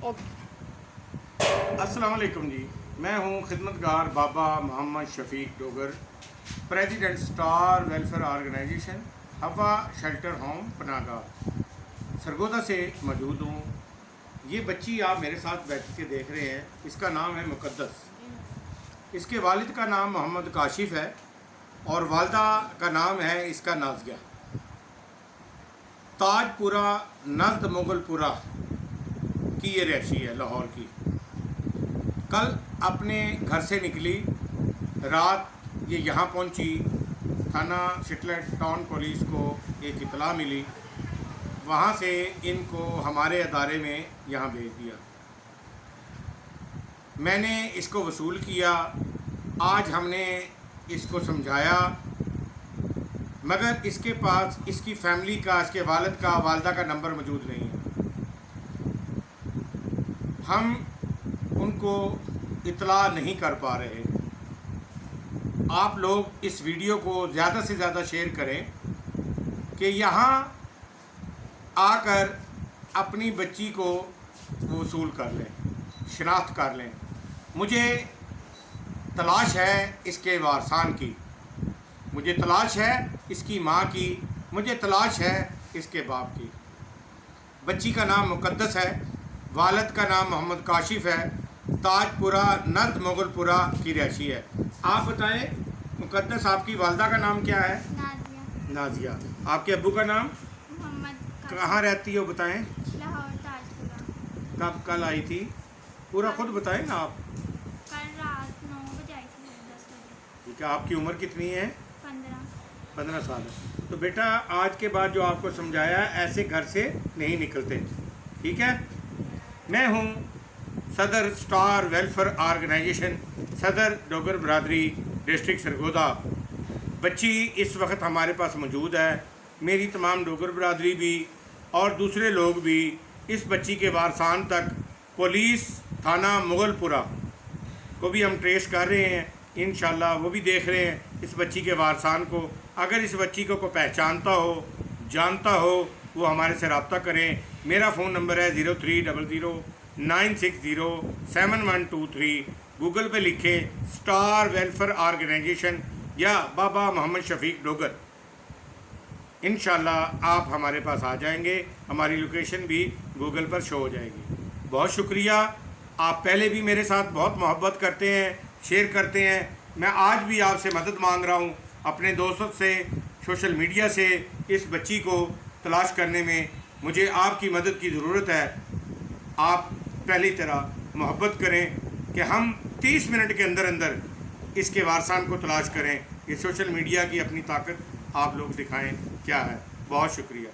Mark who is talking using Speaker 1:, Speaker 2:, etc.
Speaker 1: अस्सलाम वालेकुम जी। मैं हूं खिदमतगार बाबा Mohammad Shafiq Dogar, president star welfare organisation हवा शेल्टर होम पनाहगाह सरगोदा से मौजूद हूं। ये बच्ची आप मेरे साथ बैठ के देख रहे हैं, इसका नाम है मुक़द्दस। इसके वालिद का नाम मोहम्मद काशिफ है और वालदा का नाम है इसका नाज़िया। ताजपुरा नज़द मुगलपुरा की ये रहशी है, लाहौर की। कल अपने घर से निकली, रात ये यहाँ पहुँची। थाना शिटलैंड टाउन पुलिस को एक इतला मिली, वहाँ से इनको हमारे अदारे में यहाँ भेज दिया। मैंने इसको वसूल किया। आज हमने इसको समझाया, मगर इसके पास इसकी फैमिली का, इसके वालिद का, वालदा का नंबर मौजूद नहीं है। हम उनको इतला नहीं कर पा रहे। आप लोग इस वीडियो को ज़्यादा से ज़्यादा शेयर करें कि यहाँ आकर अपनी बच्ची को वसूल कर लें, शनाख्त कर लें। मुझे तलाश है इसके वारसान की, मुझे तलाश है इसकी माँ की, मुझे तलाश है इसके बाप की। बच्ची का नाम मुक़द्दस है, वालिद का नाम मोहम्मद काशिफ है, ताजपुरा नज़द मुगलपुरा की रहशी है। आप बताएं मुक़द्दस, आपकी वालदा का नाम क्या है? नाज़िया। आपके अब्बू का नाम?
Speaker 2: मोहम्मद।
Speaker 1: कहाँ रहती हो बताएं?
Speaker 2: लाहौर ताजपुरा।
Speaker 1: कल आई थी? पूरा खुद बताएं ना आप।
Speaker 2: कल रात 9 बजे आई थी, 10 बजे।
Speaker 1: ठीक है। आपकी उम्र कितनी है?
Speaker 2: 15
Speaker 1: साल है। तो बेटा, आज के बाद जो आपको समझाया, ऐसे घर से नहीं निकलते, ठीक है? मैं हूँ सदर स्टार वेलफेयर ऑर्गेनाइजेशन, सदर डोगर बरादरी, डिस्ट्रिक्ट सरगोदा। बच्ची इस वक्त हमारे पास मौजूद है। मेरी तमाम डोगर बरादरी भी और दूसरे लोग भी इस बच्ची के वारसान तक, पुलिस थाना मुगलपुरा को भी हम ट्रेस कर रहे हैं। इंशाल्लाह वो भी देख रहे हैं इस बच्ची के वारसान को। अगर इस बच्ची को कोई पहचानता हो, जानता हो, वो हमारे से रब्ता करें। मेरा फ़ोन नंबर है 030096071123। गूगल पे लिखें स्टार वेलफेयर ऑर्गेनाइजेशन या बाबा मोहम्मद शफीक डोगर। इंशाल्लाह आप हमारे पास आ जाएंगे, हमारी लोकेशन भी गूगल पर शो हो जाएगी। बहुत शुक्रिया। आप पहले भी मेरे साथ बहुत मोहब्बत करते हैं, शेयर करते हैं। मैं आज भी आपसे मदद मांग रहा हूँ, अपने दोस्तों से, सोशल मीडिया से। इस बच्ची को तलाश करने में मुझे आपकी मदद की ज़रूरत है। आप पहली तरह मोहब्बत करें कि हम 30 मिनट के अंदर अंदर इसके वारसान को तलाश करें। ये सोशल मीडिया की अपनी ताकत आप लोग दिखाएं क्या है। बहुत शुक्रिया।